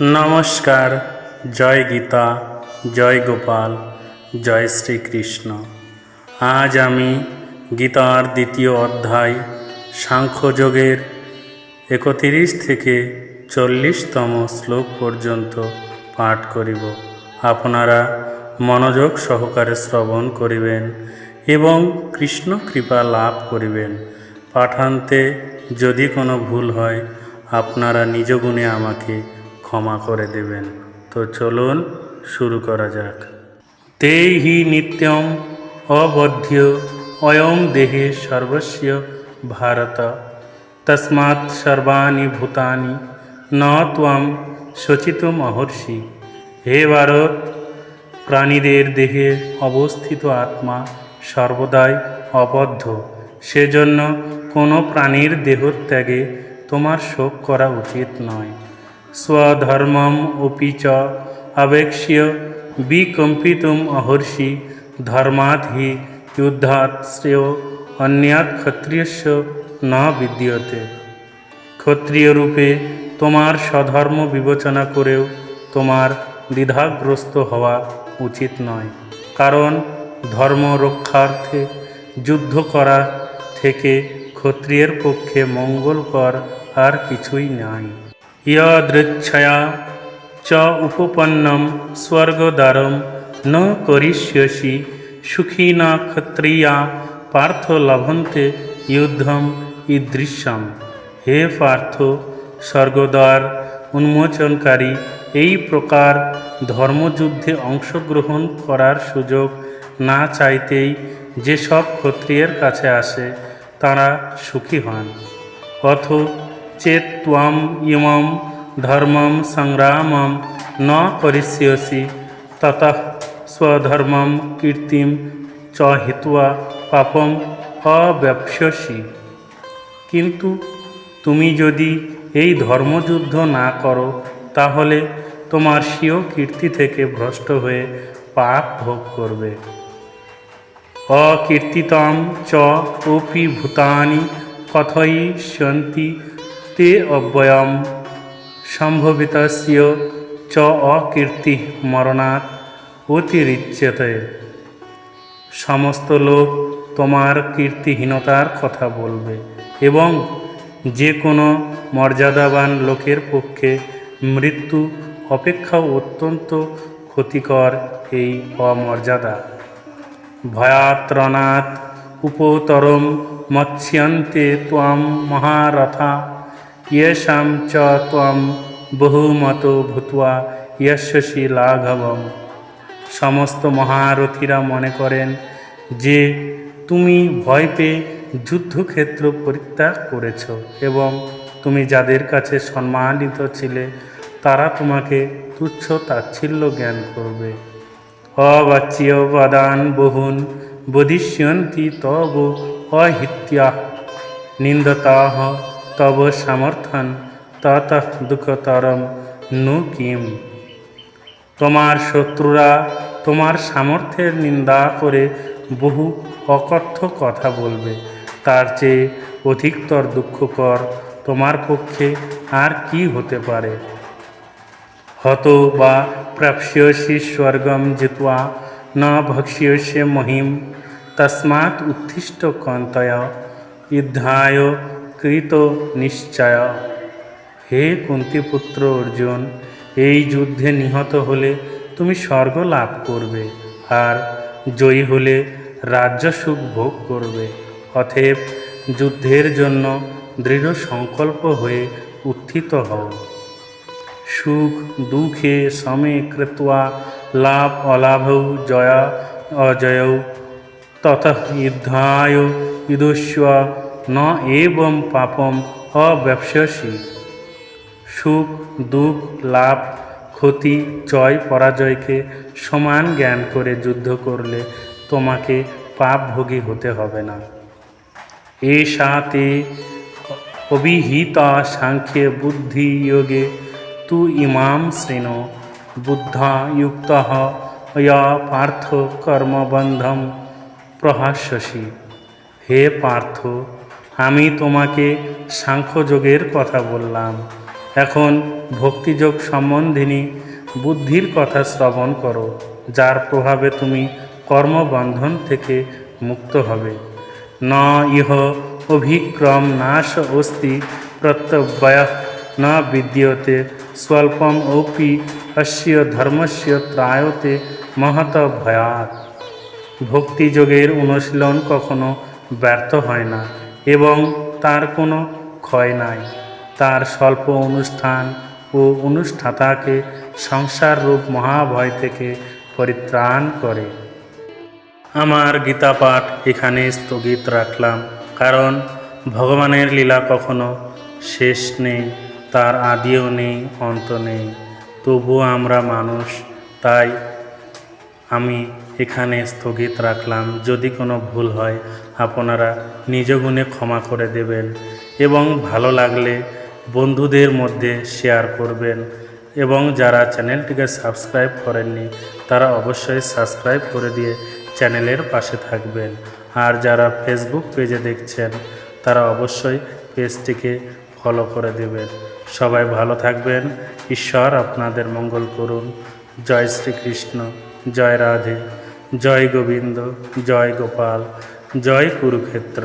নমস্কার। জয় গীতা, জয় গোপাল, জয় শ্রীকৃষ্ণ। আজ আমি গীতার দ্বিতীয় অধ্যায় সাংখ্যযোগের 31 থেকে 40তম শ্লোক পর্যন্ত পাঠ করিব। আপনারা মনোযোগ সহকারে শ্রবণ করিবেন এবং কৃষ্ণ কৃপা লাভ করিবেন। পাঠান্তে যদি কোনো ভুল হয় আপনারা নিজ গুণে আমাকে ক্ষমা করে দেবেন। তো চলুন শুরু করা যাক। তে হি নিত্যম অবধ্য অয়ং দেহে সর্বস্য ভারত, তস্মাৎ সর্বাণি ভূতানি ন ত্বং শোচিতুম অহর্ষি। হে ভারত, প্রাণীদের দেহে অবস্থিত আত্মা সর্বদাই অবদ্ধ, সেজন্য কোনো প্রাণীর দেহত্যাগে তোমার শোক করা উচিত নয়। স্বধর্মম অপি চ আবেক্ষ্য বিকম্পিতুম অহর্ষি, ধর্মাৎ হি যুদ্ধাৎ শ্রেয় অন্যাৎ ক্ষত্রিয়স্য ন বিদ্যতে। ক্ষত্রিয় রূপে তোমার স্বধর্ম বিবেচনা করেও তোমার দ্বিধাগ্রস্ত হওয়া উচিত নয়, কারণ ধর্ম রক্ষার্থে যুদ্ধ করা থেকে ক্ষত্রিয়ের পক্ষে মঙ্গলকর আর কিছুই নাই। যদৃচ্ছয়া চ উপপন্নম স্বর্গদ্বারম ন করিষ্যসি, সুখিনা ক্ষত্রিয়া পার্থ লভন্তে যুদ্ধম ঈদৃশ্যম। হে পার্থ, স্বর্গদ্বার উন্মোচনকারী এই প্রকার ধর্মযুদ্ধে অংশগ্রহণ করার সুযোগ না চাইতেই যেসব ক্ষত্রিয়ের কাছে আসে তারা সুখী হন। অথ চেত ত্বম ইমম ধর্মম সংগ্রামম ন করিষ্যসি, ততঃ স্বধর্মম কীর্তিম চ হিত্বা পাপম অব্যপস্যসি। কিন্তু তুমি যদি এই ধর্মযুদ্ধ না করো তাহলে তোমার স্বীয় কীর্তি থেকে ভ্রষ্ট হয়ে পাপ ভোগ করবে। অকীর্তিতম চ অপি ভূতানি কথয়িষ্যন্তি তে অব্যয়ম সম্ভবিতস্য চ অকীর্তি মরণাৎ অতিরিচ্যতে। সমস্ত লোক তোমার কীর্তিহীনতার কথা বলবে এবং যে কোনো মর্যাদাবান লোকের পক্ষে মৃত্যু অপেক্ষাও অত্যন্ত ক্ষতিকর এই অমর্যাদা। ভয়াত্রণাৎ উপতরম মৎস্যন্তে ত্বং মহারথা, येषां চ ত্বং বহুমতো ভূত্বা যশস্বি লাঘবম। সমস্ত মহারথীরা মনে করেন যে তুমি ভয় পেয়ে যুদ্ধক্ষেত্র পরিত্যাগ করেছ এবং তুমি যাদের কাছে সম্মানিত ছিলে তারা তোমাকে তুচ্ছ তাচ্ছিল্য জ্ঞান করবে। অবাচ্য বদান বহুন বদিষ্যন্তি তব অহিত্যাঃ, নিন্দতাঃ তব সমর্থন ততঃ দুঃখতরম নু কিম। তোমার শত্রুরা তোমার সামর্থ্যের নিন্দা করে বহু অকথ্য কথা বলবে, তার চেয়ে অধিকতর দুঃখকর তোমার পক্ষে আর কি হতে পারে। হত বা প্রাপ্স্যসি স্বর্গম জিত্বা ন ভক্ষ্যসি মহিম, তস্মাৎ উত্থিষ্ট কৌন্তেয় যুদ্ধায় কৃত নিশ্চয়। হে কুন্তিপুত্র অর্জুন, এই যুদ্ধে নিহত হলে তুমি স্বর্গ লাভ করবে আর জয়ী হলে রাজ্যসুখ ভোগ করবে। অতএব যুদ্ধের জন্য দৃঢ় সংকল্প হয়ে উত্থিত হও। সুখ দুঃখে সমে কৃত্বা লাভ অলাভৌ জয় অজয়ৌ, ততঃ যুদ্ধায় যুধ্যস্ব ন এবং পাপম অব্যপস্যসি। সুখ দুঃখ লাভ ক্ষতি জয় পরাজয়কে সমান জ্ঞান করে যুদ্ধ করলে তোমাকে পাপভোগী হতে হবে না। এষা তে অভিহিতা সাংখ্যে বুদ্ধি যোগে তু ইমাম শৃণু, বুদ্ধা যুক্তঃ ইয় পার্থ কর্মবন্ধম প্রহাস্যসি। হে পার্থ, আমি তোমাকে সাংখ্যযোগের কথা বললাম, এখন ভক্তিযোগ সম্বন্ধিনী বুদ্ধির কথা শ্রবণ করো, যার প্রভাবে তুমি কর্মবন্ধন থেকে মুক্ত হবে। ন ইহ অভিক্রম নাশ অস্তি প্রত্যব্যয় ন বিদ্যতে স্বল্পম অপি অস্য ধর্মস্য ত্রায়তে মহত ভয়াৎ। ভক্তিযোগের অনুশীলন কখনো ব্যর্থ হয় না এবং তার কোনো ক্ষয় নাই। তার স্বল্প অনুষ্ঠান ও অনুষ্ঠাতাকে সংসার রূপ মহাভয় থেকে পরিত্রাণ করে। আমার গীতা পাঠ এখানে স্থগিত রাখলাম, কারণ ভগবানের লীলা কখনো শেষ নেই, তার আদিও নেই, অন্ত নেই। তবুও আমরা মানুষ, তাই আমি এখানে স্থগিত রাখলাম। যদি কোনো ভুল হয় আপনারা নিজ গুণে ক্ষমা করে দেবেন এবং ভালো লাগলে বন্ধুদের মধ্যে শেয়ার করবেন, এবং যারা চ্যানেলটিকে সাবস্ক্রাইব করেননি তারা অবশ্যই সাবস্ক্রাইব করে দিয়ে চ্যানেলের পাশে থাকবেন। আর যারা ফেসবুক পেজে দেখছেন তারা অবশ্যই পেজটিকে ফলো করে দেবেন। সবাই ভালো থাকবেন। ঈশ্বর আপনাদের মঙ্গল করুন। জয় শ্রীকৃষ্ণ, জয় রাধে, জয় গোবিন্দ, জয় গোপাল, জয় কুরুক্ষেত্র।